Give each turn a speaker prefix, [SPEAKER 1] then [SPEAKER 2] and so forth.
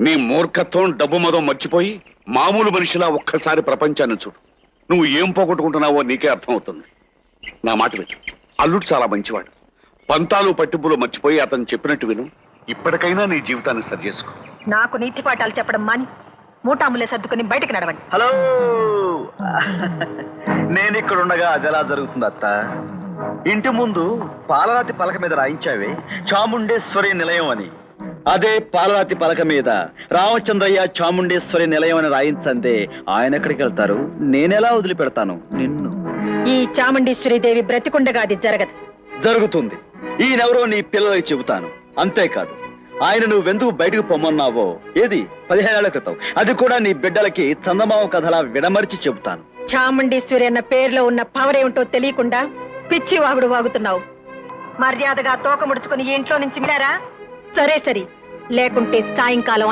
[SPEAKER 1] నీ మూర్ఖత్వం డబ్బు మదం మర్చిపోయి మామూలు మనిషిలా ఒక్కసారి ప్రపంచాన్ని చూడు. నువ్వు ఏం పోగొట్టుకుంటున్నావో నీకే అర్థమవుతుంది. నా మాట విను. అల్లుడు చాలా మంచివాడు. పంతాలు పట్టింపులు మర్చిపోయి అతను చెప్పినట్టు విను. ఇప్పటికైనా నీ జీవితాన్ని సరి చేసుకో.
[SPEAKER 2] నాకు నీతి పాఠాలు చెప్పడం మాని మూటాములే సర్దుకుని బయటకు నడవండి.
[SPEAKER 3] హలో, నేను ఇక్కడ ఉండగా అది ఎలా జరుగుతుంది అత్త? ఇంటి ముందు పాలరాతి పలక మీద రాయించావే చాముండేశ్వరి నిలయం అని. అదే పాలరాతి పలక మీద రామచంద్రయ్య చాముండేశ్వరి నిలయం అని రాయించందే ఆయన ఎక్కడికి వెళ్తారు? నేనెలా వదిలిపెడతాను నిన్ను?
[SPEAKER 2] ఈ చాముండేశ్వరి దేవి బ్రతికుండగా అది జరగదు.
[SPEAKER 3] జరుగుతుంది. ఈయనెవరో నీ పిల్లలకి చెబుతాను. అంతేకాదు, ఆయన నువ్వెందుకు బయటకు పొమ్మన్నావో ఏది 15 ఏళ్ల క్రితం అది కూడా నీ బిడ్డలకి చందమామ కథలా విడమర్చి చెబుతాను.
[SPEAKER 2] చాముండేశ్వరి అన్న పేరులో ఉన్న పవర్ ఏమిటో తెలియకుండా పిచ్చి వాగుడు వాగుతున్నావు. మర్యాదగా తోక ముడుచుకుని ఈ ఇంట్లో నుంచి మిలారా? సరే సరే, లేకుంటే సాయంకాలం